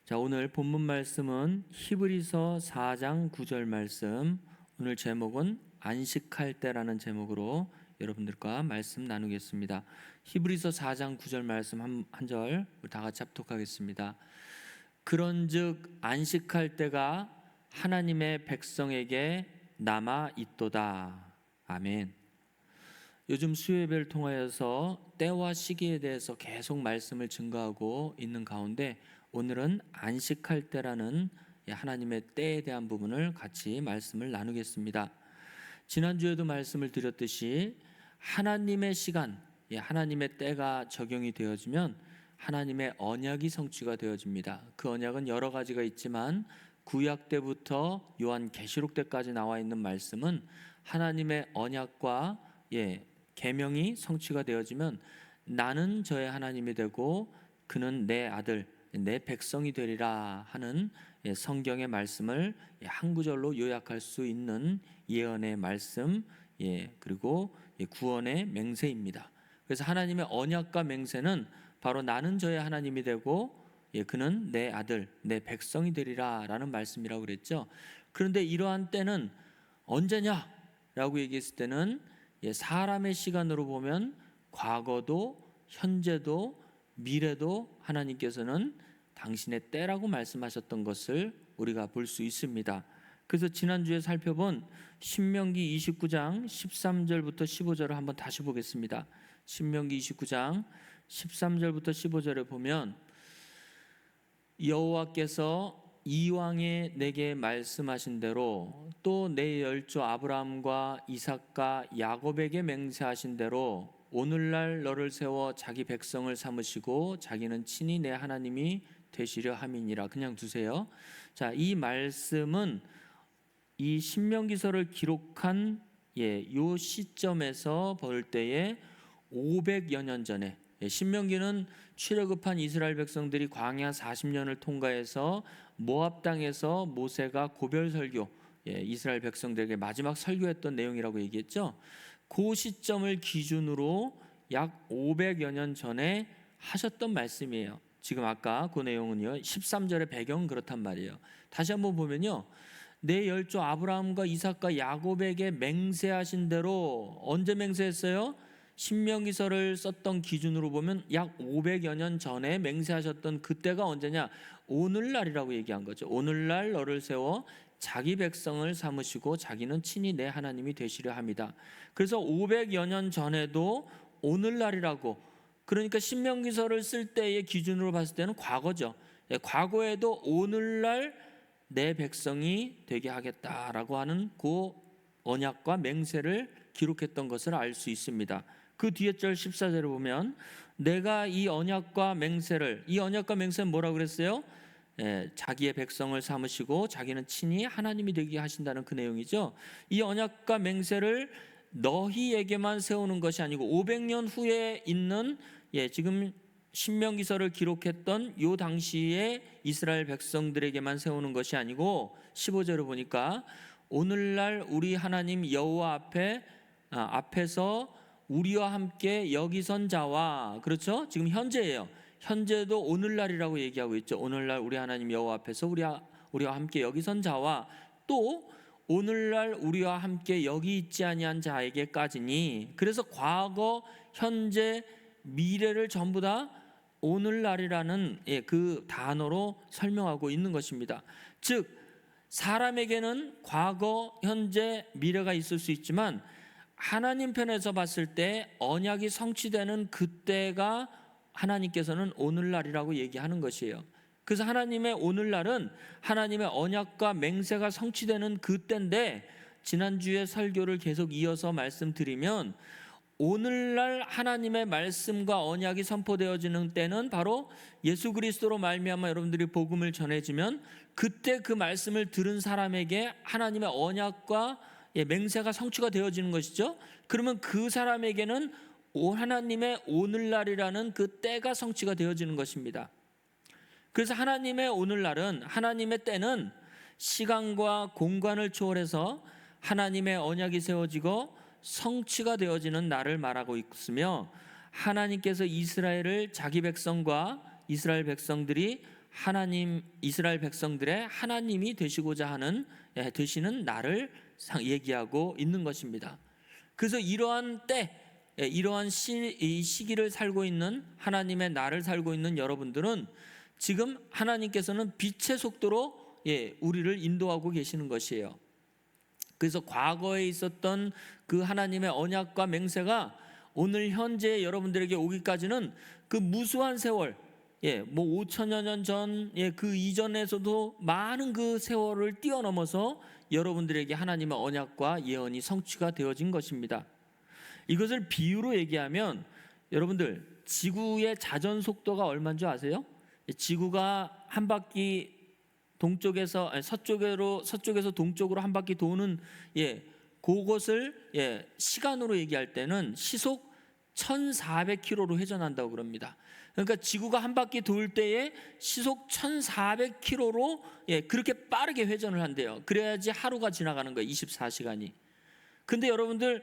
자, 오늘 본문 말씀은 히브리서 4장 9절 말씀. 오늘 제목은 안식할 때라는 제목으로 여러분들과 말씀 나누겠습니다. 히브리서 4장 9절 말씀 한 절 다 같이 합독하겠습니다. 그런즉 안식할 때가 하나님의 백성에게 남아 있도다. 아멘. 요즘 수요예배를 통하여서 때와 시기에 대해서 계속 말씀을 증거하고 있는 가운데 오늘은 안식할 때라는 하나님의 때에 대한 부분을 같이 말씀을 나누겠습니다. 지난주에도 말씀을 드렸듯이 하나님의 시간, 하나님의 때가 적용이 되어지면 하나님의 언약이 성취가 되어집니다. 그 언약은 여러 가지가 있지만 구약 때부터 요한계시록 때까지 나와 있는 말씀은 하나님의 언약과 계명이 성취가 되어지면 나는 저의 하나님이 되고 그는 내 아들, 내 백성이 되리라 하는 성경의 말씀을 한 구절로 요약할 수 있는 예언의 말씀, 그리고 구원의 맹세입니다. 그래서 하나님의 언약과 맹세는 바로 나는 저의 하나님이 되고 그는 내 아들, 내 백성이 되리라 라는 말씀이라고 그랬죠. 그런데 이러한 때는 언제냐라고 얘기했을 때는 사람의 시간으로 보면 과거도 현재도 미래도 하나님께서는 당신의 때라고 말씀하셨던 것을 우리가 볼 수 있습니다. 그래서 지난주에 살펴본 신명기 29장 13절부터 15절을 한번 다시 보겠습니다. 신명기 29장 13절부터 15절에 보면 여호와께서 이왕에 내게 말씀하신 대로 또 내 열조 아브라함과 이삭과 야곱에게 맹세하신 대로 오늘날 너를 세워 자기 백성을 삼으시고 자기는 친히 내 하나님이 되시려 함이니라. 그냥 두세요. 자, 이 말씀은 이 신명기서를 기록한 요 시점에서 볼 때에 500여 년 전에, 신명기는 출애굽한 이스라엘 백성들이 광야 40년을 통과해서 모압 땅에서 모세가 고별 설교, 이스라엘 백성들에게 마지막 설교했던 내용이라고 얘기했죠. 그 시점을 기준으로 약 500여 년 전에 하셨던 말씀이에요. 지금 아까 그 내용은요 13절의 배경은 그렇단 말이에요. 다시 한번 보면요, 내 열조 아브라함과 이삭과 야곱에게 맹세하신 대로 언제 맹세했어요? 신명기서를 썼던 기준으로 보면 약 500여 년 전에 맹세하셨던 그때가 언제냐? 오늘날이라고 얘기한 거죠. 오늘날 너를 세워 자기 백성을 삼으시고 자기는 친히 내 하나님이 되시려 합니다. 그래서 500여 년 전에도 오늘날이라고, 그러니까 신명기서를 쓸 때의 기준으로 봤을 때는 과거죠. 과거에도 오늘날 내 백성이 되게 하겠다라고 하는 그 언약과 맹세를 기록했던 것을 알 수 있습니다. 그 뒤에 절 14절에 보면 내가 이 언약과 맹세를, 이 언약과 맹세는 뭐라고 그랬어요? 자기의 백성을 삼으시고 자기는 친히 하나님이 되게 하신다는 그 내용이죠. 이 언약과 맹세를 너희에게만 세우는 것이 아니고 500년 후에 있는 지금 신명기서를 기록했던 요 당시에 이스라엘 백성들에게만 세우는 것이 아니고 15절을 보니까 오늘날 우리 하나님 여호와 앞에서 우리와 함께 여기 선 자와, 그렇죠? 지금 현재예요. 현재도 오늘날이라고 얘기하고 있죠. 오늘날 우리 하나님 여호와 앞에서 우리와 함께 여기 선 자와 또 오늘날 우리와 함께 여기 있지 아니한 자에게까지니, 그래서 과거, 현재, 미래를 전부 다 오늘날이라는 그 단어로 설명하고 있는 것입니다. 즉 사람에게는 과거, 현재, 미래가 있을 수 있지만 하나님 편에서 봤을 때 언약이 성취되는 그때가 하나님께서는 오늘날이라고 얘기하는 것이에요. 그래서 하나님의 오늘날은 하나님의 언약과 맹세가 성취되는 그때인데, 지난주에 설교를 계속 이어서 말씀드리면 오늘날 하나님의 말씀과 언약이 선포되어지는 때는 바로 예수 그리스도로 말미암아 여러분들이 복음을 전해지면 그때 그 말씀을 들은 사람에게 하나님의 언약과 맹세가 성취가 되어지는 것이죠. 그러면 그 사람에게는 하나님의 오늘날이라는 그 때가 성취가 되어지는 것입니다. 그래서 하나님의 오늘날은, 하나님의 때는 시간과 공간을 초월해서 하나님의 언약이 세워지고 성취가 되어지는 날을 말하고 있으며, 하나님께서 이스라엘을 자기 백성과 이스라엘 백성들이 하나님, 이스라엘 백성들의 하나님이 되시고자 하는 되시는 나를 얘기하고 있는 것입니다. 그래서 이러한 때, 이러한 이 시기를 살고 있는 하나님의 나를 살고 있는 여러분들은 지금 하나님께서는 빛의 속도로 우리를 인도하고 계시는 것이에요. 그래서 과거에 있었던 그 하나님의 언약과 맹세가 오늘 현재 여러분들에게 오기까지는 그 무수한 세월, 뭐 5천여 년 전, 그 이전에서도 많은 그 세월을 뛰어넘어서 여러분들에게 하나님의 언약과 예언이 성취가 되어진 것입니다. 이것을 비유로 얘기하면 여러분들, 지구의 자전 속도가 얼마인 줄 아세요? 지구가 한 바퀴 서쪽에서 동쪽으로 한 바퀴 도는 그것을 시간으로 얘기할 때는 시속 1400km로 회전한다고 그럽니다. 그러니까 지구가 한 바퀴 돌 때에 시속 1400km로 그렇게 빠르게 회전을 한대요. 그래야지 하루가 지나가는 거예요. 24시간이. 근데 여러분들,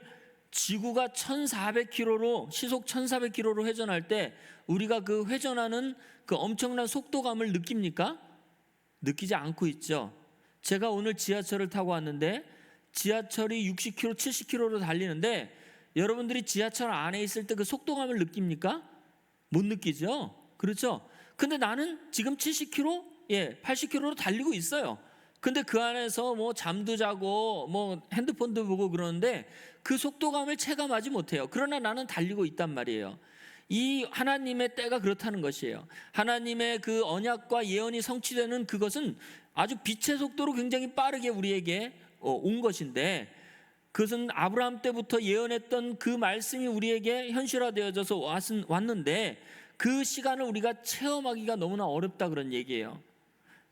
지구가 1400km로 시속 1400km로 회전할 때 우리가 그 회전하는 그 엄청난 속도감을 느낍니까? 느끼지 않고 있죠. 제가 오늘 지하철을 타고 왔는데 지하철이 60km, 70km로 달리는데 여러분들이 지하철 안에 있을 때 그 속도감을 느낍니까? 못 느끼죠. 그렇죠? 근데 나는 지금 70km, 80km로 달리고 있어요. 근데 그 안에서 뭐 잠도 자고 뭐 핸드폰도 보고 그러는데 그 속도감을 체감하지 못해요. 그러나 나는 달리고 있단 말이에요. 이 하나님의 때가 그렇다는 것이에요. 하나님의 그 언약과 예언이 성취되는 그것은 아주 빛의 속도로 굉장히 빠르게 우리에게 온 것인데, 그것은 아브라함 때부터 예언했던 그 말씀이 우리에게 현실화되어져서 왔는데 그 시간을 우리가 체험하기가 너무나 어렵다, 그런 얘기예요.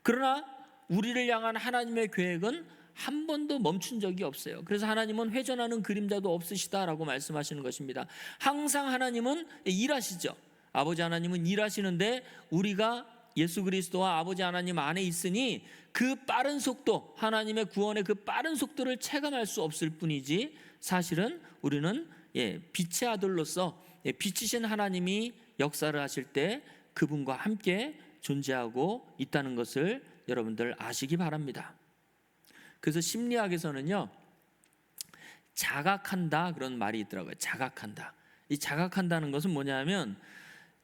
그러나 우리를 향한 하나님의 계획은 한 번도 멈춘 적이 없어요. 그래서 하나님은 회전하는 그림자도 없으시다라고 말씀하시는 것입니다. 항상 하나님은 일하시죠. 아버지 하나님은 일하시는데 우리가 예수 그리스도와 아버지 하나님 안에 있으니 그 빠른 속도, 하나님의 구원의 그 빠른 속도를 체감할 수 없을 뿐이지, 사실은 우리는 빛의 아들로서 빛이신 하나님이 역사를 하실 때 그분과 함께 존재하고 있다는 것을 여러분들 아시기 바랍니다. 그래서 심리학에서는요, 자각한다 그런 말이 있더라고요. 자각한다. 이 자각한다는 것은 뭐냐면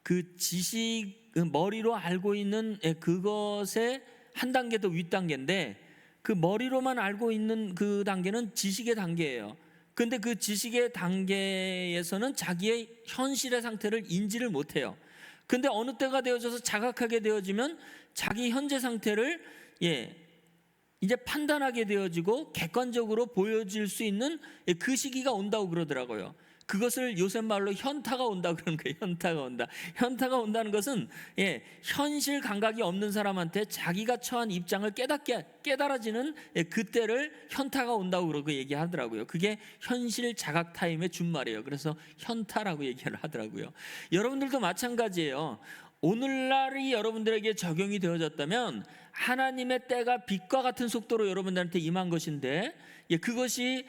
그 지식, 머리로 알고 있는 그것의 한 단계 더 윗단계인데, 그 머리로만 알고 있는 그 단계는 지식의 단계예요. 근데 그 지식의 단계에서는 자기의 현실의 상태를 인지를 못해요. 근데 어느 때가 되어져서 자각하게 되어지면 자기 현재 상태를 이제 판단하게 되어지고 객관적으로 보여질 수 있는 그 시기가 온다고 그러더라고요. 그것을 요새 말로 현타가 온다 그러는 거예요. 현타가 온다. 현타가 온다는 것은 현실 감각이 없는 사람한테 자기가 처한 입장을 깨달아지는 그때를 현타가 온다고 그러고 얘기하더라고요. 그게 현실 자각 타임의 준말이에요. 그래서 현타라고 얘기를 하더라고요. 여러분들도 마찬가지예요. 오늘날이 여러분들에게 적용이 되어졌다면 하나님의 때가 빛과 같은 속도로 여러분들한테 임한 것인데, 그것이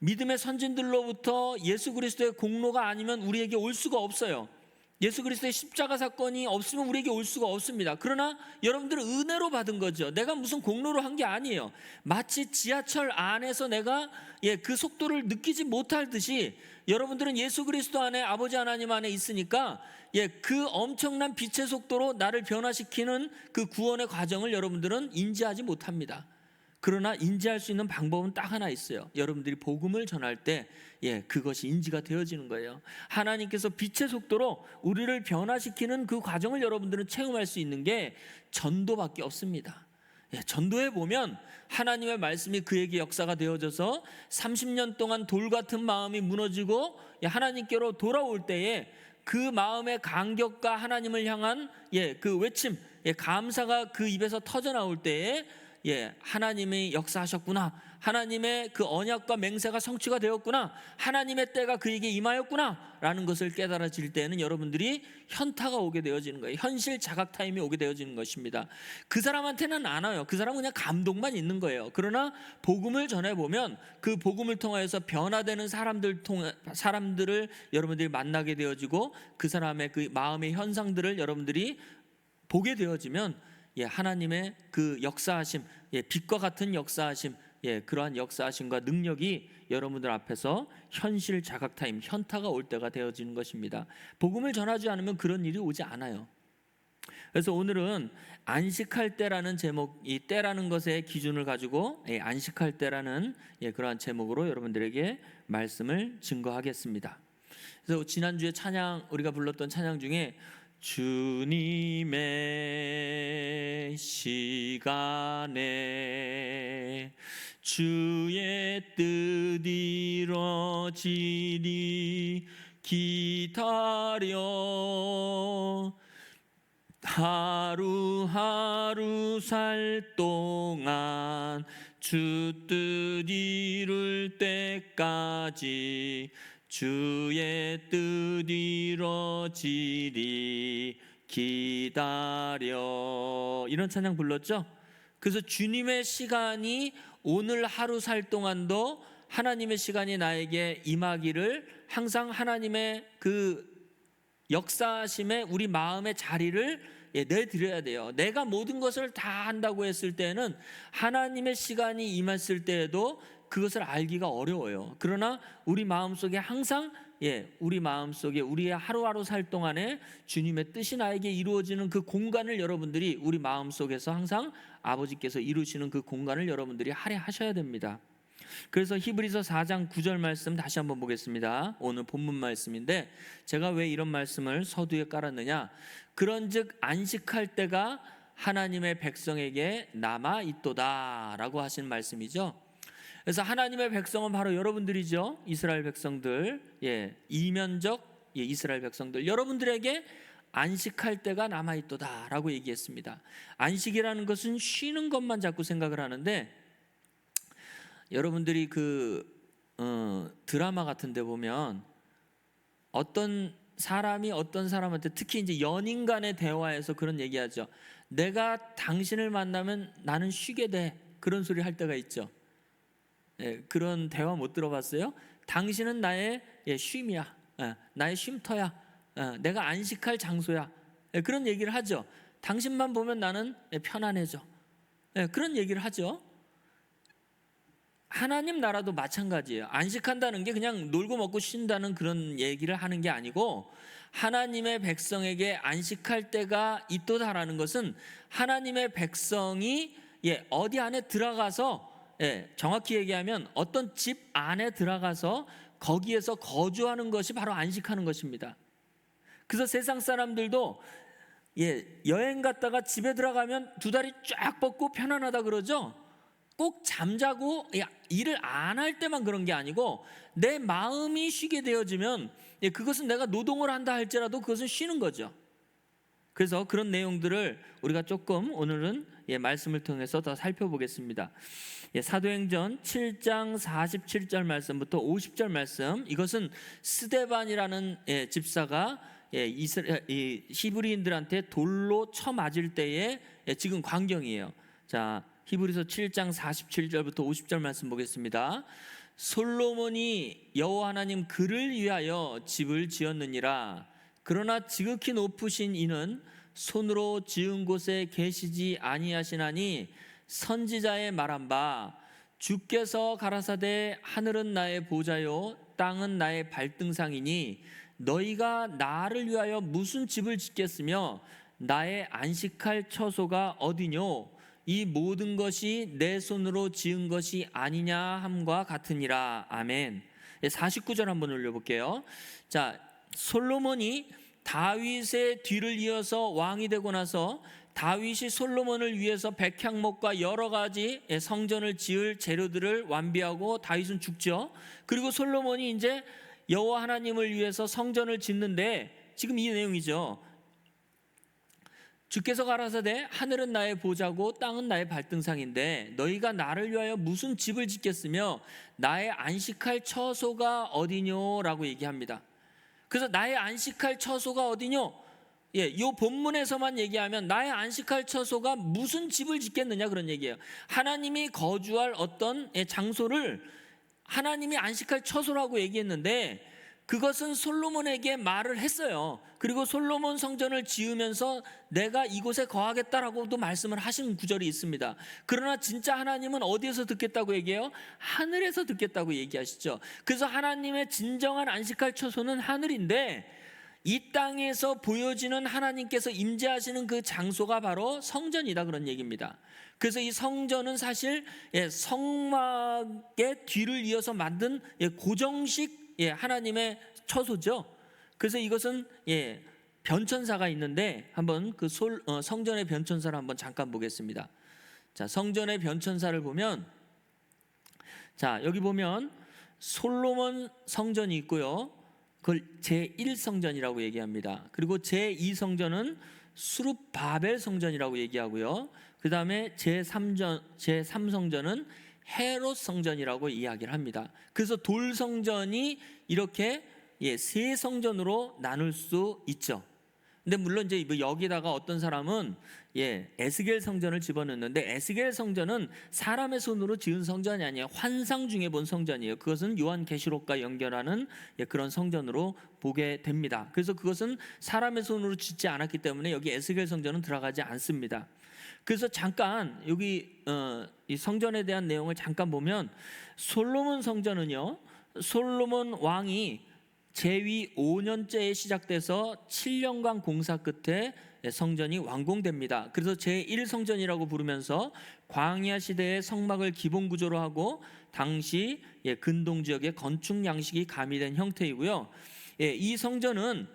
믿음의 선진들로부터 예수 그리스도의 공로가 아니면 우리에게 올 수가 없어요. 예수 그리스도의 십자가 사건이 없으면 우리에게 올 수가 없습니다. 그러나 여러분들은 은혜로 받은 거죠. 내가 무슨 공로로 한 게 아니에요. 마치 지하철 안에서 내가 그 속도를 느끼지 못할 듯이 여러분들은 예수 그리스도 안에, 아버지 하나님 안에 있으니까 그 엄청난 빛의 속도로 나를 변화시키는 그 구원의 과정을 여러분들은 인지하지 못합니다. 그러나 인지할 수 있는 방법은 딱 하나 있어요. 여러분들이 복음을 전할 때 그것이 인지가 되어지는 거예요. 하나님께서 빛의 속도로 우리를 변화시키는 그 과정을 여러분들은 체험할 수 있는 게 전도밖에 없습니다. 전도에 보면 하나님의 말씀이 그에게 역사가 되어져서 30년 동안 돌 같은 마음이 무너지고 하나님께로 돌아올 때에 그 마음의 간격과 하나님을 향한 그 외침, 감사가 그 입에서 터져 나올 때에 하나님이 역사하셨구나, 하나님의 그 언약과 맹세가 성취가 되었구나, 하나님의 때가 그에게 임하였구나 라는 것을 깨달아질 때는 여러분들이 현타가 오게 되어지는 거예요. 현실 자각 타임이 오게 되어지는 것입니다. 그 사람한테는 안 와요. 그 사람은 그냥 감동만 있는 거예요. 그러나 복음을 전해보면 그 복음을 통하여서 변화되는 사람들을 여러분들이 만나게 되어지고 그 사람의 그 마음의 현상들을 여러분들이 보게 되어지면 하나님의 그 역사하심, 빛과 같은 역사하심, 그러한 역사하심과 능력이 여러분들 앞에서 현실 자각 타임, 현타가 올 때가 되어지는 것입니다. 복음을 전하지 않으면 그런 일이 오지 않아요. 그래서 오늘은 안식할 때라는 제목, 이 때라는 것의 기준을 가지고 안식할 때라는 그러한 제목으로 여러분들에게 말씀을 증거하겠습니다. 그래서 지난주에 찬양, 우리가 불렀던 찬양 중에 주님의 시간에 주의 뜻 이루어지리 기다려 하루하루 살 동안 주 뜻 이룰 때까지 주의 뜻 이루어지리 기다려, 이런 찬양 불렀죠. 그래서 주님의 시간이 오늘 하루 살 동안도 하나님의 시간이 나에게 임하기를 항상 하나님의 그 역사하심에 우리 마음의 자리를 내드려야 돼요. 내가 모든 것을 다 한다고 했을 때는 하나님의 시간이 임했을 때에도 그것을 알기가 어려워요. 그러나 우리 마음속에 항상 우리 마음속에 우리의 하루하루 살 동안에 주님의 뜻이 나에게 이루어지는 그 공간을 여러분들이 우리 마음속에서 항상 아버지께서 이루시는 그 공간을 여러분들이 할애하셔야 됩니다. 그래서 히브리서 4장 9절 말씀 다시 한번 보겠습니다. 오늘 본문 말씀인데 제가 왜 이런 말씀을 서두에 깔았느냐, 그런즉 안식할 때가 하나님의 백성에게 남아 있도다 라고 하신 말씀이죠. 그래서 하나님의 백성은 바로 여러분들이죠. 이스라엘 백성들, 이면적 이스라엘 백성들, 여러분들에게 안식할 때가 남아 있도다 라고 얘기했습니다. 안식이라는 것은 쉬는 것만 자꾸 생각을 하는데, 여러분들이 드라마 같은 데 보면 어떤 사람이 어떤 사람한테, 특히 이제 연인 간의 대화에서 그런 얘기하죠. 내가 당신을 만나면 나는 쉬게 돼, 그런 소리 할 때가 있죠. 그런 대화 못 들어봤어요? 당신은 나의 쉼이야, 나의 쉼터야, 내가 안식할 장소야, 그런 얘기를 하죠. 당신만 보면 나는 편안해져, 그런 얘기를 하죠. 하나님 나라도 마찬가지예요. 안식한다는 게 그냥 놀고 먹고 쉰다는 그런 얘기를 하는 게 아니고, 하나님의 백성에게 안식할 때가 있도다라는 것은 하나님의 백성이 어디 안에 들어가서, 정확히 얘기하면 어떤 집 안에 들어가서 거기에서 거주하는 것이 바로 안식하는 것입니다. 그래서 세상 사람들도 여행 갔다가 집에 들어가면 두 다리 쫙 뻗고 편안하다 그러죠. 꼭 잠자고 일을 안 할 때만 그런 게 아니고, 내 마음이 쉬게 되어지면 그것은 내가 노동을 한다 할지라도 그것은 쉬는 거죠. 그래서 그런 내용들을 우리가 조금 오늘은 말씀을 통해서 더 살펴보겠습니다. 사도행전 7장 47절 말씀부터 50절 말씀, 이것은 스데반이라는 집사가 히브리인들한테 돌로 쳐맞을 때의 지금 광경이에요. 자, 히브리서 7장 47절부터 50절 말씀 보겠습니다. 솔로몬이 여호와 하나님 그를 위하여 집을 지었느니라. 그러나 지극히 높으신 이는 손으로 지은 곳에 계시지 아니하시나니, 선지자의 말한 바 주께서 가라사대 하늘은 나의 보좌요 땅은 나의 발등상이니 너희가 나를 위하여 무슨 집을 짓겠으며 나의 안식할 처소가 어디뇨? 이 모든 것이 내 손으로 지은 것이 아니냐 함과 같으니라. 아멘. 49절 한번 올려볼게요. 자, 솔로몬이 다윗의 뒤를 이어서 왕이 되고 나서 다윗이 솔로몬을 위해서 백향목과 여러 가지 성전을 지을 재료들을 완비하고 다윗은 죽죠. 그리고 솔로몬이 이제 여호와 하나님을 위해서 성전을 짓는데 지금 이 내용이죠. 주께서 가라사대 하늘은 나의 보좌고 땅은 나의 발등상인데 너희가 나를 위하여 무슨 집을 짓겠으며 나의 안식할 처소가 어디뇨? 라고 얘기합니다. 그래서 나의 안식할 처소가 어디뇨? 이 본문에서만 얘기하면 나의 안식할 처소가 무슨 집을 짓겠느냐 그런 얘기예요. 하나님이 거주할 어떤 장소를 하나님이 안식할 처소라고 얘기했는데, 그것은 솔로몬에게 말을 했어요. 그리고 솔로몬 성전을 지으면서 내가 이곳에 거하겠다라고도 말씀을 하신 구절이 있습니다. 그러나 진짜 하나님은 어디에서 듣겠다고 얘기해요? 하늘에서 듣겠다고 얘기하시죠. 그래서 하나님의 진정한 안식할 처소는 하늘인데, 이 땅에서 보여지는 하나님께서 임재하시는 그 장소가 바로 성전이다, 그런 얘기입니다. 그래서 이 성전은 사실 성막의 뒤를 이어서 만든 고정식 하나님의 처소죠. 그래서 이것은 변천사가 있는데, 한번 그 성전의 변천사를 한번 잠깐 보겠습니다. 자, 성전의 변천사를 보면, 자, 여기 보면 솔로몬 성전이 있고요. 그걸 제1성전이라고 얘기합니다. 그리고 제2성전은 수룹바벨 성전이라고 얘기하고요. 그 다음에 제3성전은 헤롯 성전이라고 이야기를 합니다. 그래서 돌성전이 이렇게 세 성전으로 나눌 수 있죠. 근데 물론 이제 여기다가 어떤 사람은 에스겔 성전을 집어넣는데, 에스겔 성전은 사람의 손으로 지은 성전이 아니에요. 환상 중에 본 성전이에요. 그것은 요한계시록과 연결하는 그런 성전으로 보게 됩니다. 그래서 그것은 사람의 손으로 짓지 않았기 때문에 여기 에스겔 성전은 들어가지 않습니다. 그래서 잠깐 여기 이 성전에 대한 내용을 잠깐 보면, 솔로몬 성전은요, 솔로몬 왕이 제위 5년째에 시작돼서 7년간 공사 끝에 성전이 완공됩니다. 그래서 제1성전이라고 부르면서 광야 시대의 성막을 기본 구조로 하고 당시 근동 지역의 건축 양식이 가미된 형태이고요. 이 성전은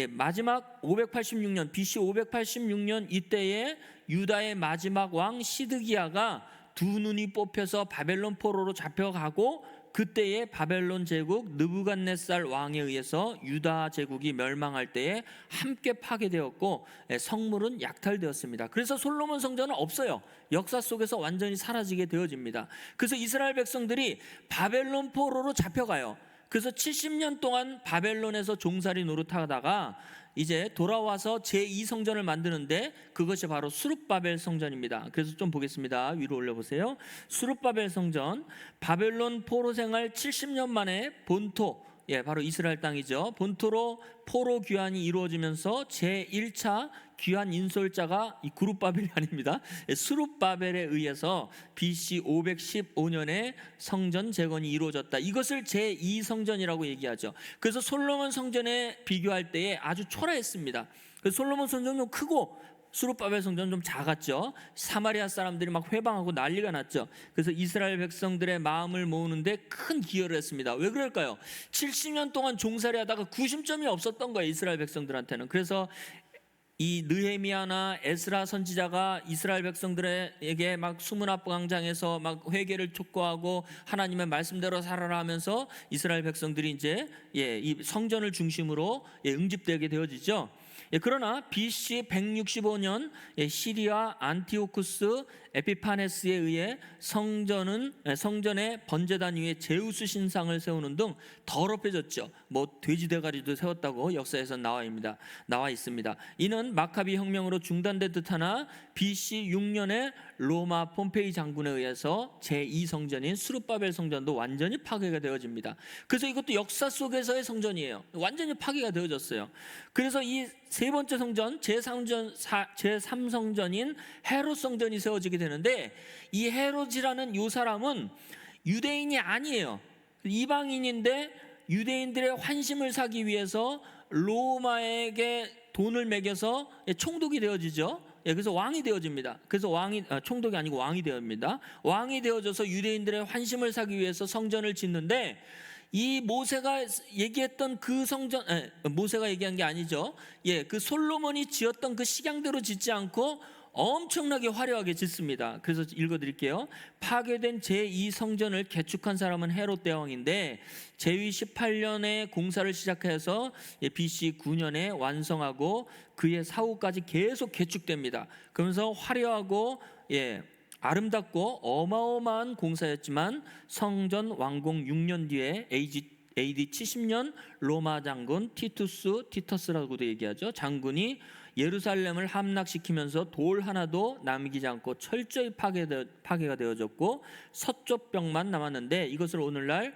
마지막 586년 BC 586년 이때에 유다의 마지막 왕 시드기야가 두 눈이 뽑혀서 바벨론 포로로 잡혀가고, 그때에 바벨론 제국 느부갓네살 왕에 의해서 유다 제국이 멸망할 때에 함께 파괴되었고 성물은 약탈되었습니다. 그래서 솔로몬 성전은 없어요. 역사 속에서 완전히 사라지게 되어집니다. 그래서 이스라엘 백성들이 바벨론 포로로 잡혀가요. 그래서 70년 동안 바벨론에서 종살이 노릇하다가 이제 돌아와서 제2성전을 만드는데, 그것이 바로 수룹바벨 성전입니다. 그래서 좀 보겠습니다. 위로 올려보세요. 수룹바벨 성전, 바벨론 포로 생활 70년 만에 본토, 바로 이스라엘 땅이죠. 본토로 포로 귀환이 이루어지면서 제1차 귀환 인솔자가 이 그룹바벨이 아닙니다. 수룹바벨에 의해서 BC 515년에 성전 재건이 이루어졌다. 이것을 제2성전이라고 얘기하죠. 그래서 솔로몬 성전에 비교할 때에 아주 초라했습니다. 그래서 솔로몬 성전은 좀 크고 수룹바벨 성전은 좀 작았죠. 사마리아 사람들이 막 회방하고 난리가 났죠. 그래서 이스라엘 백성들의 마음을 모으는데 큰 기여를 했습니다. 왜 그럴까요? 70년 동안 종살이 하다가 구심점이 없었던 거예요, 이스라엘 백성들한테는. 그래서 이 느헤미야나 에스라 선지자가 이스라엘 백성들에게 막 수문학광장에서 막 회개를 촉구하고 하나님의 말씀대로 살아라 하면서 이스라엘 백성들이 이제 이 성전을 중심으로 응집되게 되어지죠. 그러나 BC 165년 시리아 안티오쿠스 에피파네스에 의해 성전의 번제단 위에 제우스 신상을 세우는 등 더럽혀졌죠. 뭐 돼지 대가리도 세웠다고 역사에서 나와 있습니다. 이는 마카비 혁명으로 중단된 듯하나 BC 6년에 로마 폼페이 장군에 의해서 제2성전인 수룹바벨 성전도 완전히 파괴가 되어집니다. 그래서 이것도 역사 속에서의 성전이에요. 완전히 파괴가 되어졌어요. 그래서 이 세 번째 성전, 제3성전인 헤롯 성전이 세워지게 되는데, 이 헤롯이라는 이 사람은 유대인이 아니에요. 이방인인데 유대인들의 환심을 사기 위해서 로마에게 돈을 매겨서 총독이 되어지죠. 그래서 왕이 되어집니다. 그래서 총독이 아니고 왕이 되어집니다. 왕이 되어져서 유대인들의 환심을 사기 위해서 성전을 짓는데, 이 모세가 얘기했던 그 성전, 모세가 얘기한 게 아니죠. 그 솔로몬이 지었던 그 식양대로 짓지 않고 엄청나게 화려하게 짓습니다. 그래서 읽어드릴게요. 파괴된 제2성전을 개축한 사람은 헤롯 대왕인데, 제위 18년에 공사를 시작해서 BC 9년에 완성하고 그의 사후까지 계속 개축됩니다. 그러면서 화려하고 아름답고 어마어마한 공사였지만, 성전 완공 6년 뒤에 AD 70년 로마 장군 티터스라고도 얘기하죠. 장군이 예루살렘을 함락시키면서 돌 하나도 남기지 않고 철저히 파괴가 되어졌고 서쪽 벽만 남았는데, 이것을 오늘날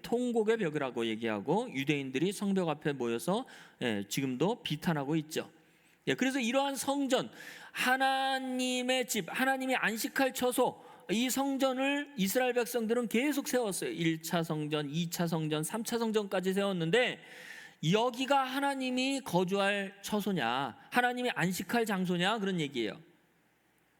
통곡의 벽이라고 얘기하고 유대인들이 성벽 앞에 모여서 지금도 비탄하고 있죠. 그래서 이러한 성전, 하나님의 집, 하나님이 안식할 처소, 이 성전을 이스라엘 백성들은 계속 세웠어요. 1차 성전, 2차 성전, 3차 성전까지 세웠는데 여기가 하나님이 거주할 처소냐, 하나님이 안식할 장소냐, 그런 얘기예요.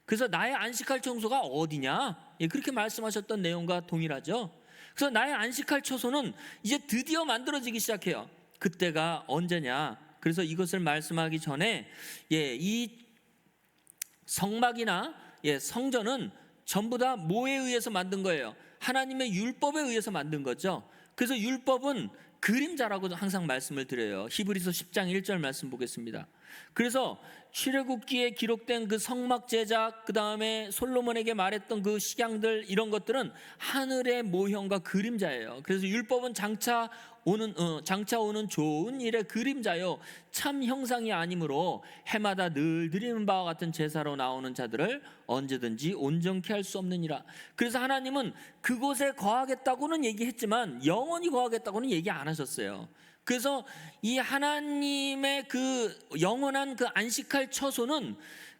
그래서 나의 안식할 장소가 어디냐, 그렇게 말씀하셨던 내용과 동일하죠. 그래서 나의 안식할 처소는 이제 드디어 만들어지기 시작해요. 그때가 언제냐? 그래서 이것을 말씀하기 전에 이 성막이나 성전은 전부 다 뭐에 의해서 만든 거예요? 하나님의 율법에 의해서 만든 거죠. 그래서 율법은 그림자라고 항상 말씀을 드려요. 히브리서 10장 1절 말씀 보겠습니다. 그래서 출애굽기에 기록된 그 성막 제작, 그 다음에 솔로몬에게 말했던 그 식양들, 이런 것들은 하늘의 모형과 그림자예요. 그래서 율법은 장차 오는 좋은 일의 그림자요, 참 형상이 아니므로 해마다 늘 드리는 바와 같은 제사로 나오는 자들을 언제든지 온전케 할 수 없느니라. 그래서 하나님은 그곳에 거하겠다고는 얘기했지만 영원히 거하겠다고는 얘기 안 하셨어요. 그래서 이 하나님의 그 영원한 그 안식할 처소는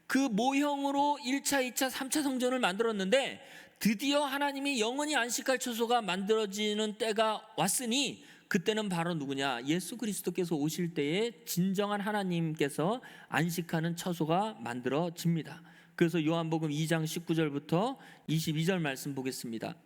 그 모형으로 1차, 2차, 3차 성전을 만들었는데 드디어 하나님이 영원히 안식할 처소가 만들어지는 때가 왔으니 그때는 바로 누구냐? 예수 그리스도께서 오실 때에 진정한 하나님께서 안식하는 처소가 만들어집니다. 그래서 요한복음 2장 19절부터 22절 말씀 보겠습니다.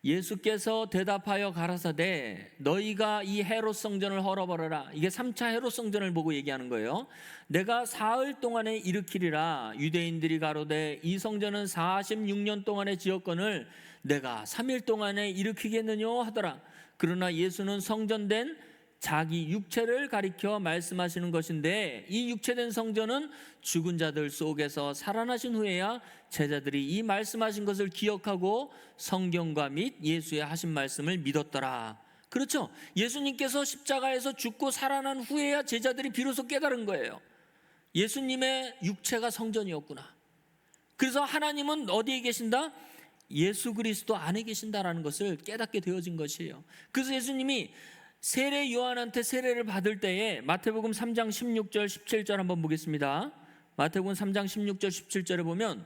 예수께서 대답하여 가라사대 너희가 이 헤롯 성전을 헐어버려라. 이게 3차 헤롯 성전을 보고 얘기하는 거예요. 내가 사흘 동안에 일으키리라. 유대인들이 가로되 이 성전은 46년 동안에 지었거늘 내가 3일 동안에 일으키겠느냐 하더라. 그러나 예수는 성전된 자기 육체를 가리켜 말씀하시는 것인데 이 육체된 성전은 죽은 자들 속에서 살아나신 후에야 제자들이 이 말씀하신 것을 기억하고 성경과 및 예수의 하신 말씀을 믿었더라. 그렇죠? 예수님께서 십자가에서 죽고 살아난 후에야 제자들이 비로소 깨달은 거예요. 예수님의 육체가 성전이었구나. 그래서 하나님은 어디에 계신다? 예수 그리스도 안에 계신다라는 것을 깨닫게 되어진 것이에요. 그래서 예수님이 세례 요한한테 세례를 받을 때에 마태복음 3장 16절 17절 한번 보겠습니다. 마태복음 3장 16절 17절에 보면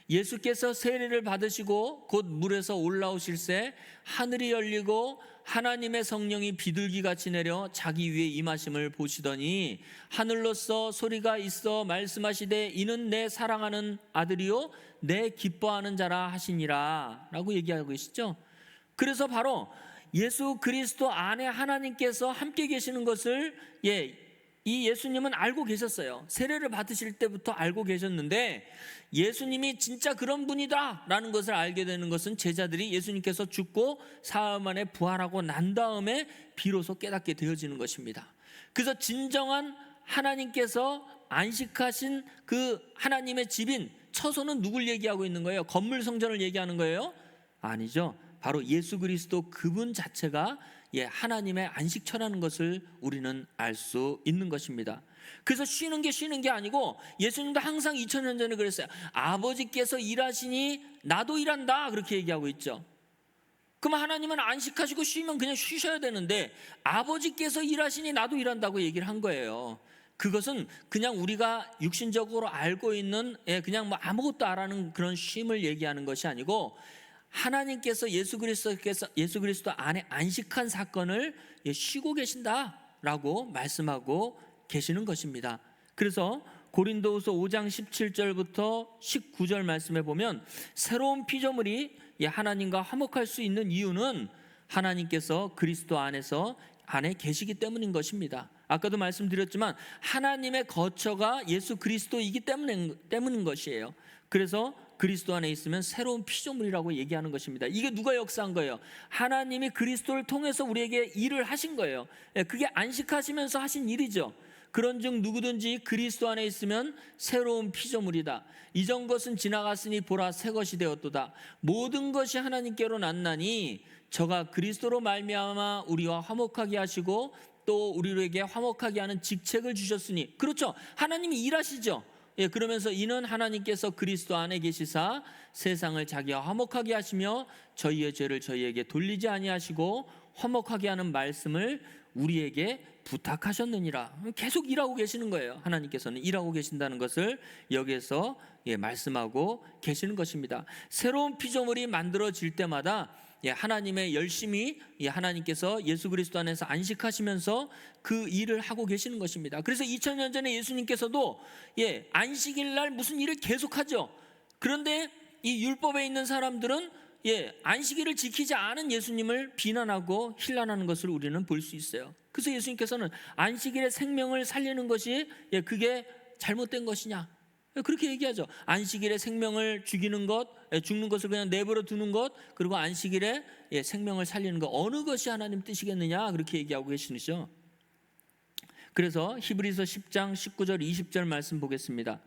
예수께서 세례를 받으시고 곧 물에서 올라오실새 하늘이 열리고 하나님의 성령이 비둘기같이 내려 자기 위에 임하심을 보시더니 하늘로서 소리가 있어 말씀하시되 이는 내 사랑하는 아들이요 내 기뻐하는 자라 하시니라 라고 얘기하고 계시죠. 그래서 바로 예수 그리스도 안에 하나님께서 함께 계시는 것을 이 예수님은 알고 계셨어요. 세례를 받으실 때부터 알고 계셨는데 예수님이 진짜 그런 분이다 라는 것을 알게 되는 것은 제자들이 예수님께서 죽고 사흘 만에 부활하고 난 다음에 비로소 깨닫게 되어지는 것입니다. 그래서 진정한 하나님께서 안식하신 그 하나님의 집인 처소는 누굴 얘기하고 있는 거예요? 건물 성전을 얘기하는 거예요? 아니죠. 바로 예수 그리스도 그분 자체가 하나님의 안식처라는 것을 우리는 알 수 있는 것입니다. 그래서 쉬는 게 아니고 예수님도 항상 2000년 전에 그랬어요. 아버지께서 일하시니 나도 일한다 그렇게 얘기하고 있죠. 그럼 하나님은 안식하시고 쉬면 그냥 쉬셔야 되는데 아버지께서 일하시니 나도 일한다고 얘기를 한 거예요. 그것은 그냥 우리가 육신적으로 알고 있는 그냥 뭐 아무것도 안 하는 그런 쉼을 얘기하는 것이 아니고 하나님께서 예수 그리스도 안에 안식한 사건을 쉬고 계신다라고 말씀하고 계시는 것입니다. 그래서 고린도후서 5장 17절부터 19절 말씀에 보면 새로운 피조물이 하나님과 화목할 수 있는 이유는 하나님께서 그리스도 안에 계시기 때문인 것입니다. 아까도 말씀드렸지만 하나님의 거처가 예수 그리스도이기 때문인 것이에요. 그래서 그리스도 안에 있으면 새로운 피조물이라고 얘기하는 것입니다. 이게 누가 역사한 거예요? 하나님이 그리스도를 통해서 우리에게 일을 하신 거예요. 그게 안식하시면서 하신 일이죠. 그런즉 누구든지 그리스도 안에 있으면 새로운 피조물이다. 이전 것은 지나갔으니 보라 새 것이 되었도다. 모든 것이 하나님께로 났나니 저가 그리스도로 말미암아 우리와 화목하게 하시고 또 우리에게 화목하게 하는 직책을 주셨으니. 그렇죠. 하나님이 일하시죠. 예, 그러면서 이는 하나님께서 그리스도 안에 계시사 세상을 자기와 화목하게 하시며 저희의 죄를 저희에게 돌리지 아니하시고 화목하게 하는 말씀을 우리에게 부탁하셨느니라. 계속 일하고 계시는 거예요. 하나님께서는 일하고 계신다는 것을 여기에서 말씀하고 계시는 것입니다. 새로운 피조물이 만들어질 때마다 하나님의 열심히 하나님께서 예수 그리스도 안에서 안식하시면서 그 일을 하고 계시는 것입니다. 그래서 2000년 전에 예수님께서도 안식일 날 무슨 일을 계속하죠. 그런데 이 율법에 있는 사람들은 안식일을 지키지 않은 예수님을 비난하고 힐난하는 것을 우리는 볼 수 있어요. 그래서 예수님께서는 안식일의 생명을 살리는 것이 그게 잘못된 것이냐, 그렇게 얘기하죠. 안식일에 생명을 죽이는 것, 죽는 것을 그냥 내버려 두는 것, 그리고 안식일에 생명을 살리는 것, 어느 것이 하나님 뜻이겠느냐, 그렇게 얘기하고 계시죠. 그래서 히브리서 10장 19절 20절 말씀 보겠습니다.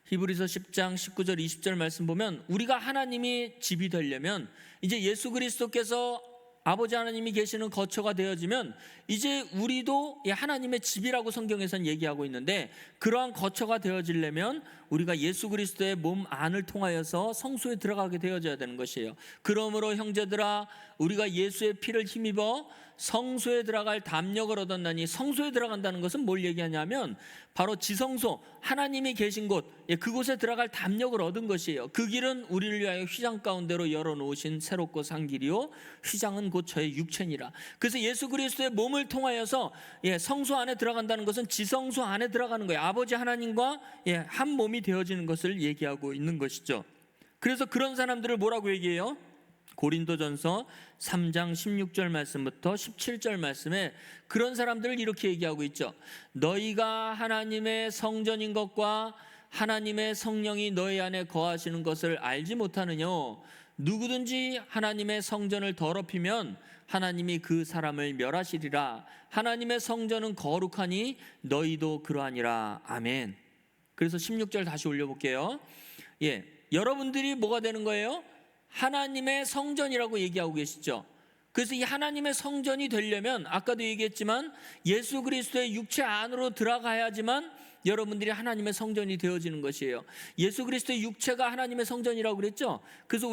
히브리서 10장 19절 20절 말씀 보면 우리가 하나님이 집이 되려면 이제 예수 그리스도께서 아버지 하나님이 계시는 거처가 되어지면 이제 우리도 하나님의 집이라고 성경에서는 얘기하고 있는데, 그러한 거처가 되어지려면 우리가 예수 그리스도의 몸 안을 통하여서 성소에 들어가게 되어져야 되는 것이에요. 그러므로 형제들아, 우리가 예수의 피를 힘입어 성소에 들어갈 담력을 얻었나니, 성소에 들어간다는 것은 뭘 얘기하냐면 바로 지성소, 하나님이 계신 곳, 그곳에 들어갈 담력을 얻은 것이에요. 그 길은 우리를 위하여 휘장 가운데로 열어놓으신 새롭고 산 길이요 휘장은 곧 저의 육체니라. 그래서 예수 그리스도의 몸을 통하여서 성소 안에 들어간다는 것은 지성소 안에 들어가는 거예요. 아버지 하나님과 한 몸이 되어지는 것을 얘기하고 있는 것이죠. 그래서 그런 사람들을 뭐라고 얘기해요? 고린도전서 3장 16절 말씀부터 17절 말씀에 그런 사람들을 이렇게 얘기하고 있죠. 너희가 하나님의 성전인 것과 하나님의 성령이 너희 안에 거하시는 것을 알지 못하느냐? 누구든지 하나님의 성전을 더럽히면 하나님이 그 사람을 멸하시리라. 하나님의 성전은 거룩하니 너희도 그러하니라. 아멘. 그래서 16절 다시 올려볼게요. 여러분들이 뭐가 되는 거예요? 하나님의 성전이라고 얘기하고 계시죠. 그래서 이 하나님의 성전이 되려면 아까도 얘기했지만 예수 그리스도의 육체 안으로 들어가야지만 여러분들이 하나님의 성전이 되어지는 것이에요. 예수 그리스도의 육체가 하나님의 성전이라고 그랬죠. 그래서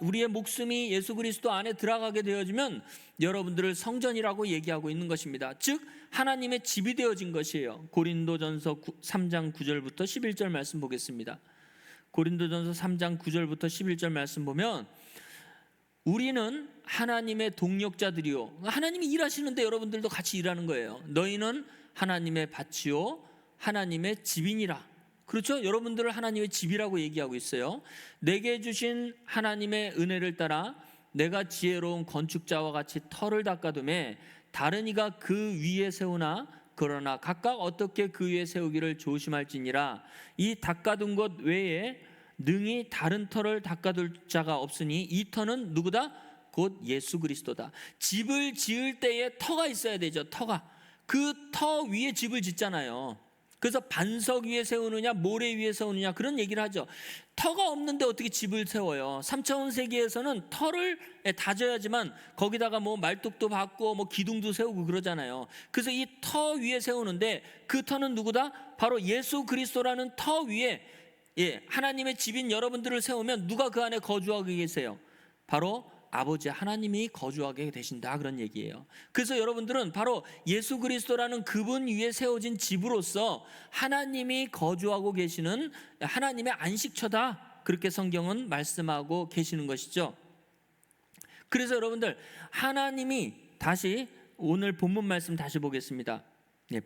우리의 목숨이 예수 그리스도 안에 들어가게 되어지면 여러분들을 성전이라고 얘기하고 있는 것입니다. 즉 하나님의 집이 되어진 것이에요. 고린도전서 3장 9절부터 11절 말씀 보겠습니다. 고린도전서 3장 9절부터 11절 말씀 보면 우리는 하나님의 동력자들이요, 하나님이 일하시는데 여러분들도 같이 일하는 거예요. 너희는 하나님의 밭이요 하나님의 집이니라. 그렇죠? 여러분들을 하나님의 집이라고 얘기하고 있어요. 내게 주신 하나님의 은혜를 따라 내가 지혜로운 건축자와 같이 터를 닦아두매 다른 이가 그 위에 세우나 그러나 각각 어떻게 그 위에 세우기를 조심할지니라. 이 닦아둔 것 외에 능히 다른 터를 닦아둘 자가 없으니 이 터는 누구다? 곧 예수 그리스도다. 집을 지을 때에 터가 있어야 되죠. 터가. 그 터 위에 집을 짓잖아요. 그래서 반석 위에 세우느냐 모래 위에 세우느냐 그런 얘기를 하죠. 터가 없는데 어떻게 집을 세워요? 3차원 세계에서는 터를 다져야지만 거기다가 뭐 말뚝도 박고 뭐 기둥도 세우고 그러잖아요. 그래서 이 터 위에 세우는데 그 터는 누구다? 바로 예수 그리스도라는 터 위에 하나님의 집인 여러분들을 세우면 누가 그 안에 거주하게 계세요? 바로 아버지 하나님이 거주하게 되신다, 그런 얘기예요. 그래서 여러분들은 바로 예수 그리스도라는 그분 위에 세워진 집으로서 하나님이 거주하고 계시는 하나님의 안식처다, 그렇게 성경은 말씀하고 계시는 것이죠. 그래서 여러분들 하나님이 다시 오늘 본문 말씀 다시 보겠습니다.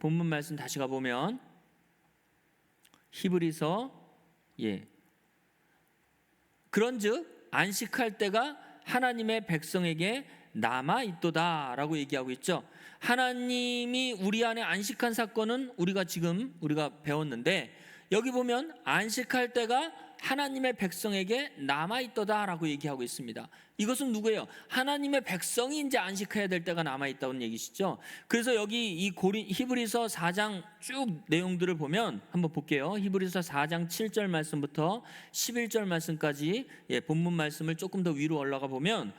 본문 말씀 다시 가보면 히브리서 그런즉 안식할 때가 하나님의 백성에게 남아있도다 라고 얘기하고 있죠. 하나님이 우리 안에 안식한 사건은 우리가 배웠는데 여기 보면 안식할 때가 하나님의 백성에게 남아있도다 라고 얘기하고 있습니다. 이것은 누구예요? 하나님의 백성이 이제 안식해야 될 때가 남아있다는 얘기시죠. 그래서 여기 이 히브리서 4장 쭉 내용들을 보면 한번 볼게요. 히브리서 4장 7절 말씀부터 11절 말씀까지 본문 말씀을 조금 더 위로 올라가 보면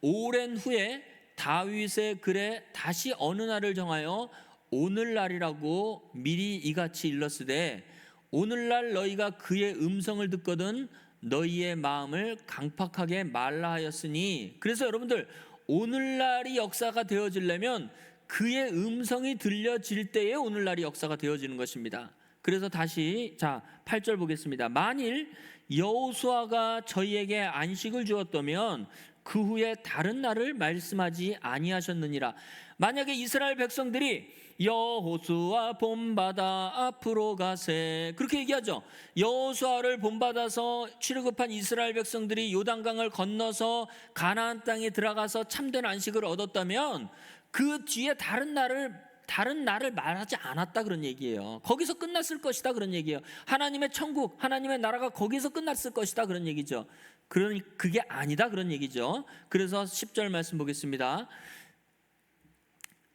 오랜 후에 다윗의 글에 다시 어느 날을 정하여 오늘날이라고 미리 이같이 일렀으되 오늘날 너희가 그의 음성을 듣거든 너희의 마음을 강팍하게 말라 하였으니. 그래서 여러분들, 오늘날이 역사가 되어지려면 그의 음성이 들려질 때에 오늘날이 역사가 되어지는 것입니다. 그래서 다시 8절 보겠습니다. 만일 여호수아가 저희에게 안식을 주었다면 그 후에 다른 날을 말씀하지 아니하셨느니라. 만약에 이스라엘 백성들이 여호수아 본받아 앞으로 가세, 그렇게 얘기하죠. 여호수아를 본받아서 출애굽한 이스라엘 백성들이 요단강을 건너서 가나안 땅에 들어가서 참된 안식을 얻었다면 그 뒤에 다른 날을 말하지 않았다, 그런 얘기예요. 거기서 끝났을 것이다, 그런 얘기예요. 하나님의 천국, 하나님의 나라가 거기서 끝났을 것이다, 그런 얘기죠. 그러니 그게 아니다, 그런 얘기죠. 그래서 10절 말씀 보겠습니다.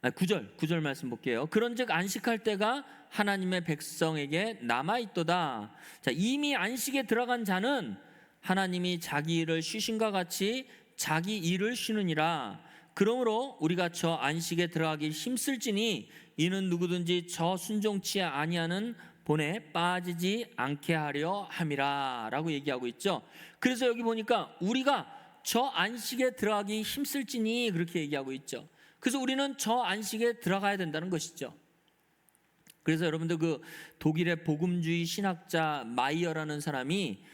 9절 말씀 볼게요. 그런즉 안식할 때가 하나님의 백성에게 남아있도다. 이미 안식에 들어간 자는 하나님이 자기 일을 쉬신과 같이 자기 일을 쉬느니라. 그러므로 우리가 저 안식에 들어가기 힘쓸지니 이는 누구든지 저 순종치 아니하는 본에 빠지지 않게 하려 함이라 라고 얘기하고 있죠. 그래서 여기 보니까 우리가 저 안식에 들어가기 힘쓸지니 그렇게 얘기하고 있죠. 그래서 우리는 저 안식에 들어가야 된다는 것이죠. 그래서 여러분들, 그 독일의 복음주의 신학자 마이어라는 사람이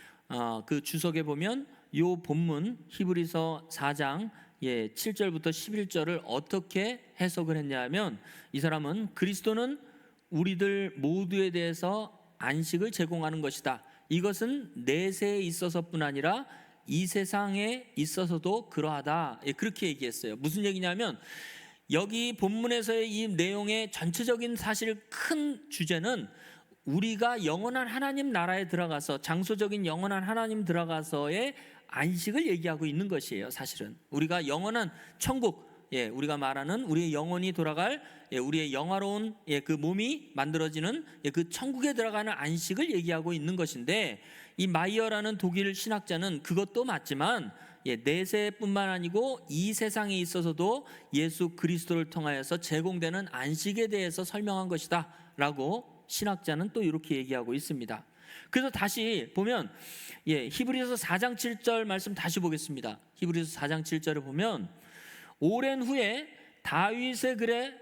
그 주석에 보면 요 본문 히브리서 4장 7절부터 11절을 어떻게 해석을 했냐면, 이 사람은 그리스도는 우리들 모두에 대해서 안식을 제공하는 것이다. 이것은 내세에 있어서뿐 아니라 이 세상에 있어서도 그러하다. 그렇게 얘기했어요. 무슨 얘기냐면, 여기 본문에서의 이 내용의 전체적인 사실 큰 주제는 우리가 영원한 하나님 나라에 들어가서, 장소적인 영원한 하나님 들어가서의 안식을 얘기하고 있는 것이에요. 사실은 우리가 영원한 천국, 우리가 말하는 우리의 영혼이 돌아갈, 우리의 영화로운 그 몸이 만들어지는 그 천국에 들어가는 안식을 얘기하고 있는 것인데, 이 마이어라는 독일 신학자는 그것도 맞지만 내세뿐만 아니고 이 세상에 있어서도 예수 그리스도를 통하여서 제공되는 안식에 대해서 설명한 것이다 라고 신학자는 또 이렇게 얘기하고 있습니다. 그래서 다시 보면 히브리서 4장 7절 말씀 다시 보겠습니다. 히브리서 4장 7절을 보면, 오랜 후에 다윗의 글에,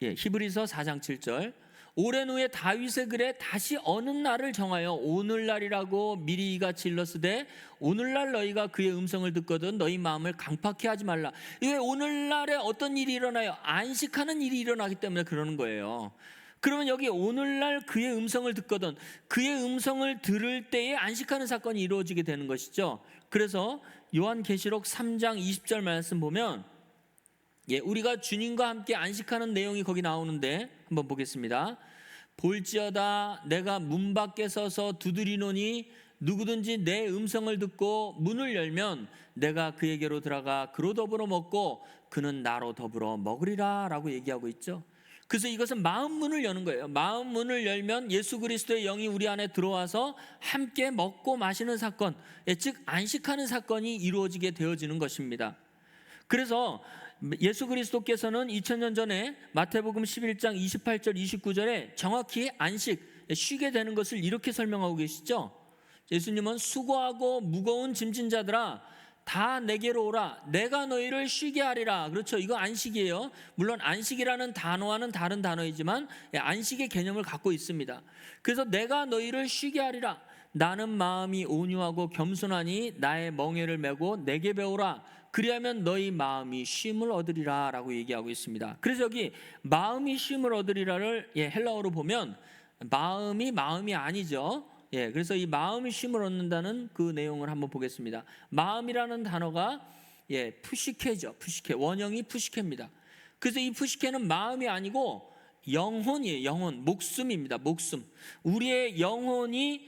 히브리서 4장 7절, 오랜 후에 다윗의 글에 다시 어느 날을 정하여 오늘날이라고 미리 이같이 일렀으되 오늘날 너희가 그의 음성을 듣거든 너희 마음을 강팍히 하지 말라. 왜 오늘날에 어떤 일이 일어나요? 안식하는 일이 일어나기 때문에 그러는 거예요. 그러면 여기 오늘날 그의 음성을 듣거든, 그의 음성을 들을 때에 안식하는 사건이 이루어지게 되는 것이죠. 그래서 요한계시록 3장 20절 말씀 보면 우리가 주님과 함께 안식하는 내용이 거기 나오는데 한번 보겠습니다. 볼지어다 내가 문 밖에 서서 두드리노니 누구든지 내 음성을 듣고 문을 열면 내가 그에게로 들어가 그로 더불어 먹고 그는 나로 더불어 먹으리라 라고 얘기하고 있죠. 그래서 이것은 마음 문을 여는 거예요. 마음 문을 열면 예수 그리스도의 영이 우리 안에 들어와서 함께 먹고 마시는 사건, 즉 안식하는 사건이 이루어지게 되어지는 것입니다. 그래서 예수 그리스도께서는 2000년 전에 마태복음 11장 28절 29절에 정확히 안식, 쉬게 되는 것을 이렇게 설명하고 계시죠. 예수님은 수고하고 무거운 짐진 자들아 다 내게로 오라 내가 너희를 쉬게 하리라. 그렇죠. 이거 안식이에요. 물론 안식이라는 단어와는 다른 단어이지만 안식의 개념을 갖고 있습니다. 그래서 내가 너희를 쉬게 하리라. 나는 마음이 온유하고 겸손하니 나의 멍에를 메고 내게 배우라. 그리하면 너희 마음이 쉼을 얻으리라 라고 얘기하고 있습니다. 그래서 여기 마음이 쉼을 얻으리라를 헬라어로 보면 마음이 아니죠. 그래서 이 마음이 쉼을 얻는다는 그 내용을 한번 보겠습니다. 마음이라는 단어가 푸시케죠. 푸시케, 원형이 푸시케입니다. 그래서 이 푸시케는 마음이 아니고 영혼이에요. 영혼, 목숨입니다. 목숨. 우리의 영혼이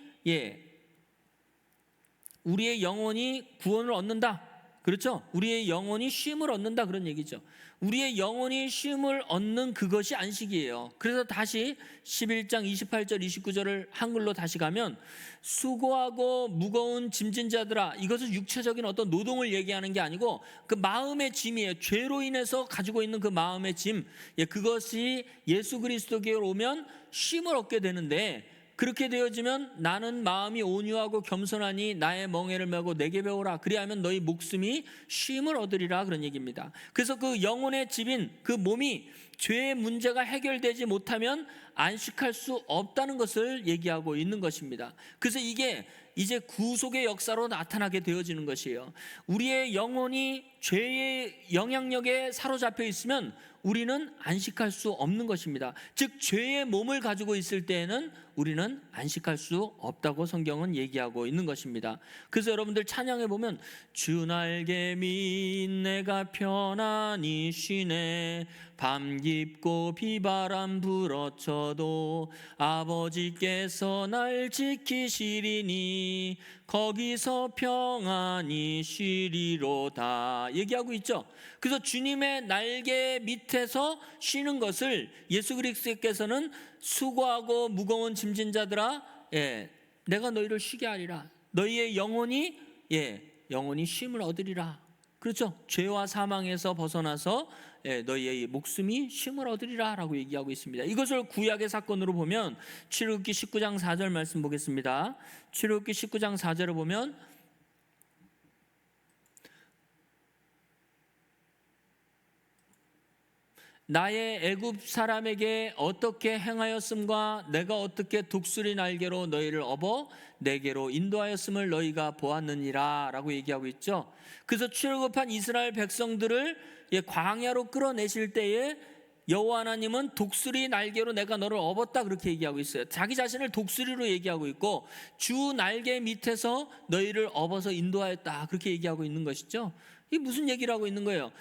구원을 얻는다. 그렇죠? 우리의 영혼이 쉼을 얻는다 그런 얘기죠. 우리의 영혼이 쉼을 얻는 그것이 안식이에요. 그래서 다시 11장 28절 29절을 한글로 다시 가면 수고하고 무거운 짐진 자들아, 이것은 육체적인 어떤 노동을 얘기하는 게 아니고 그 마음의 짐이에요. 죄로 인해서 가지고 있는 그 마음의 짐, 그것이 예수 그리스도께로 오면 쉼을 얻게 되는데, 그렇게 되어지면 나는 마음이 온유하고 겸손하니 나의 멍에를 메고 내게 배우라, 그리하면 너희 목숨이 쉼을 얻으리라, 그런 얘기입니다. 그래서 그 영혼의 집인 그 몸이 죄의 문제가 해결되지 못하면 안식할 수 없다는 것을 얘기하고 있는 것입니다. 그래서 이게 이제 구속의 역사로 나타나게 되어지는 것이에요. 우리의 영혼이 죄의 영향력에 사로잡혀 있으면 우리는 안식할 수 없는 것입니다. 즉 죄의 몸을 가지고 있을 때에는 우리는 안식할 수 없다고 성경은 얘기하고 있는 것입니다. 그래서 여러분들 찬양해 보면 주 날개밑 내가 편안히 쉬네, 밤 깊고 비바람 불어쳐도 아버지께서 날 지키시리니 거기서 평안히 쉬리로다 얘기하고 있죠. 그래서 주님의 날개 밑에서 쉬는 것을 예수 그리스도께서는 수고하고 무거운 짐진 자들아, 내가 너희를 쉬게 하리라, 너희의 영혼이 영혼이 쉼을 얻으리라. 그렇죠? 죄와 사망에서 벗어나서 너희의 목숨이 쉼을 얻으리라 라고 얘기하고 있습니다. 이것을 구약의 사건으로 보면 출애굽기 19장 4절 말씀 보겠습니다. 출애굽기 19장 4절을 보면 나의 애굽 사람에게 어떻게 행하였음과 내가 어떻게 독수리 날개로 너희를 업어 내게로 인도하였음을 너희가 보았느니라 라고 얘기하고 있죠. 그래서 출애굽한 이스라엘 백성들을 광야로 끌어내실 때에 여호와 하나님은 독수리 날개로 내가 너를 업었다 그렇게 얘기하고 있어요. 자기 자신을 독수리로 얘기하고 있고 주 날개 밑에서 너희를 업어서 인도하였다 그렇게 얘기하고 있는 것이죠. 이게 무슨 얘기를 하고 있는 거예요?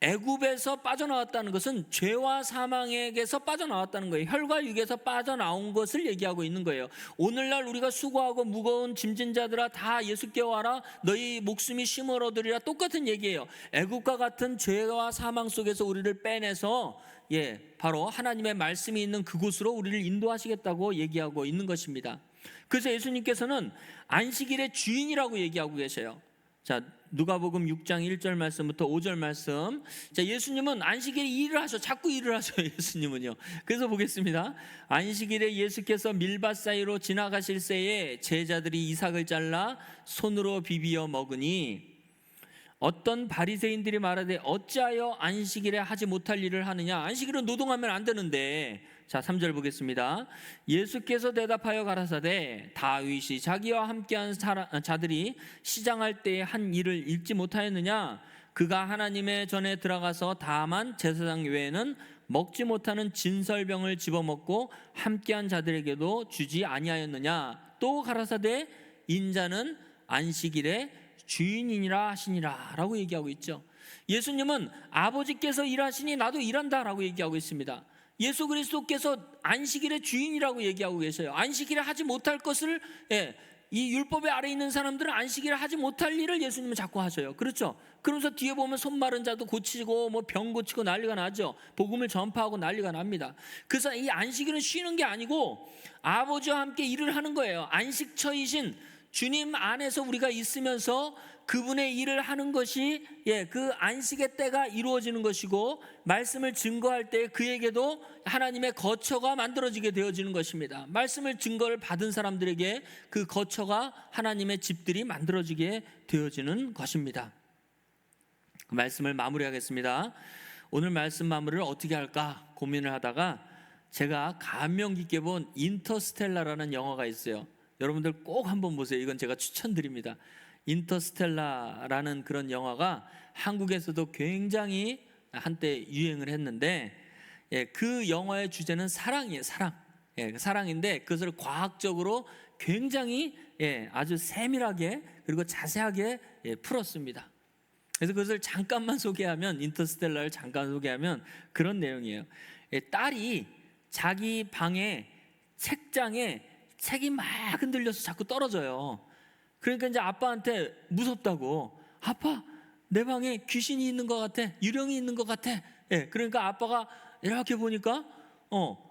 애굽에서 빠져나왔다는 것은 죄와 사망에게서 빠져나왔다는 거예요. 혈과 육에서 빠져나온 것을 얘기하고 있는 거예요. 오늘날 우리가 수고하고 무거운 짐진 자들아 다 예수께 와라, 너희 목숨이 쉼을 얻으리라, 똑같은 얘기예요. 애굽과 같은 죄와 사망 속에서 우리를 빼내서 바로 하나님의 말씀이 있는 그곳으로 우리를 인도하시겠다고 얘기하고 있는 것입니다. 그래서 예수님께서는 안식일의 주인이라고 얘기하고 계세요. 자, 누가복음 6장 1절 말씀부터 5절 말씀. 자, 예수님은 안식일에 일을 하셔. 자꾸 일을 하셔요, 예수님은요. 그래서 보겠습니다. 안식일에 예수께서 밀밭 사이로 지나가실 새에 제자들이 이삭을 잘라 손으로 비비어 먹으니 어떤 바리새인들이 말하되 어찌하여 안식일에 하지 못할 일을 하느냐, 안식일은 노동하면 안 되는데. 자, 3절 보겠습니다. 예수께서 대답하여 가라사대 다윗이 자기와 함께한 자들이 시장할 때에 한 일을 읽지 못하였느냐, 그가 하나님의 전에 들어가서 다만 제사장 외에는 먹지 못하는 진설병을 집어먹고 함께한 자들에게도 주지 아니하였느냐. 또 가라사대 인자는 안식일에 주인이니라 하시니라 라고 얘기하고 있죠. 예수님은 아버지께서 일하시니 나도 일한다 라고 얘기하고 있습니다. 예수 그리스도께서 안식일의 주인이라고 얘기하고 계세요. 안식일에 하지 못할 것을, 이 율법의 아래에 있는 사람들은 안식일에 하지 못할 일을 예수님은 자꾸 하셔요. 그렇죠? 그러면서 뒤에 보면 손 마른 자도 고치고 뭐 병 고치고 난리가 나죠. 복음을 전파하고 난리가 납니다. 그래서 이 안식일은 쉬는 게 아니고 아버지와 함께 일을 하는 거예요. 안식처이신 주님 안에서 우리가 있으면서 그분의 일을 하는 것이 그 안식의 때가 이루어지는 것이고, 말씀을 증거할 때 그에게도 하나님의 거처가 만들어지게 되어지는 것입니다. 말씀을 증거를 받은 사람들에게 그 거처가 하나님의 집들이 만들어지게 되어지는 것입니다. 그 말씀을 마무리하겠습니다. 오늘 말씀 마무리를 어떻게 할까 고민을 하다가 제가 감명 깊게 본 인터스텔라라는 영화가 있어요. 여러분들 꼭 한번 보세요. 이건 제가 추천드립니다. 인터스텔라라는 그런 영화가 한국에서도 굉장히 한때 유행을 했는데, 그 영화의 주제는 사랑이에요. 사랑인데 그것을 과학적으로 굉장히 아주 세밀하게 그리고 자세하게 풀었습니다. 그래서 그것을 잠깐만 소개하면, 인터스텔라를 잠깐 소개하면 그런 내용이에요. 딸이 자기 방에 책장에 책이 막 흔들려서 자꾸 떨어져요. 그러니까 이제 아빠한테 무섭다고, 아빠 내 방에 귀신이 있는 것 같아, 유령이 있는 것 같아. 예, 그러니까 아빠가 이렇게 보니까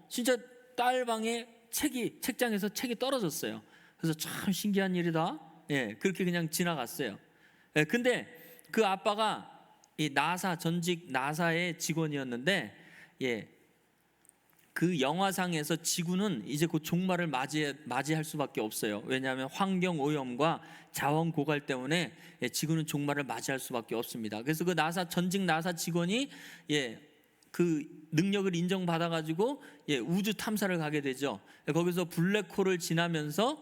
진짜 딸 방에 책장에서 책이 떨어졌어요. 그래서 참 신기한 일이다. 예, 그렇게 그냥 지나갔어요. 예, 근데 그 아빠가 이 전직 나사의 직원이었는데, 예, 그 영화상에서 지구는 이제 곧 종말을 맞이할 수밖에 없어요. 왜냐하면 환경 오염과 자원 고갈 때문에 지구는 종말을 맞이할 수밖에 없습니다. 그래서 그 전직 나사 직원이 그 능력을 인정받아 가지고 우주 탐사를 가게 되죠. 거기서 블랙홀을 지나면서,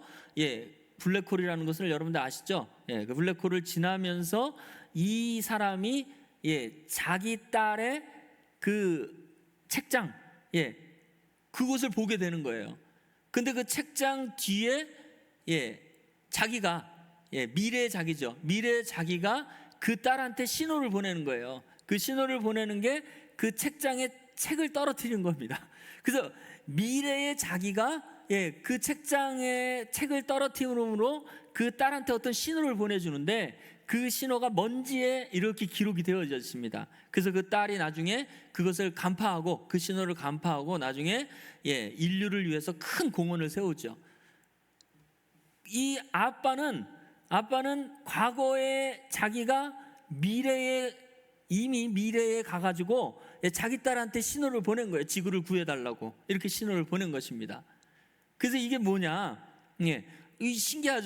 블랙홀이라는 것을 여러분들 아시죠? 그 블랙홀을 지나면서 이 사람이 자기 딸의 그 책장, 그곳을 보게 되는 거예요. 근데 그 책장 뒤에 자기가, 미래의 자기죠. 미래의 자기가 그 딸한테 신호를 보내는 거예요. 그 신호를 보내는 게 그 책장에 책을 떨어뜨린 겁니다. 그래서 미래의 자기가 그 책장에 책을 떨어뜨림으로 그 딸한테 어떤 신호를 보내주는데, 그 신호가 먼지에 이렇게 기록이 되어져 있습니다. 그래서 그 딸이 나중에 그것을 간파하고, 그 신호를 간파하고 나중에 인류를 위해서 큰 공헌을 세우죠. 이 아빠는 과거에 자기가 이미 미래에 가가지고 자기 딸한테 신호를 보낸 거예요. 지구를 구해달라고 이렇게 신호를 보낸 것입니다. 그래서 이게 뭐냐? 이 신기하죠.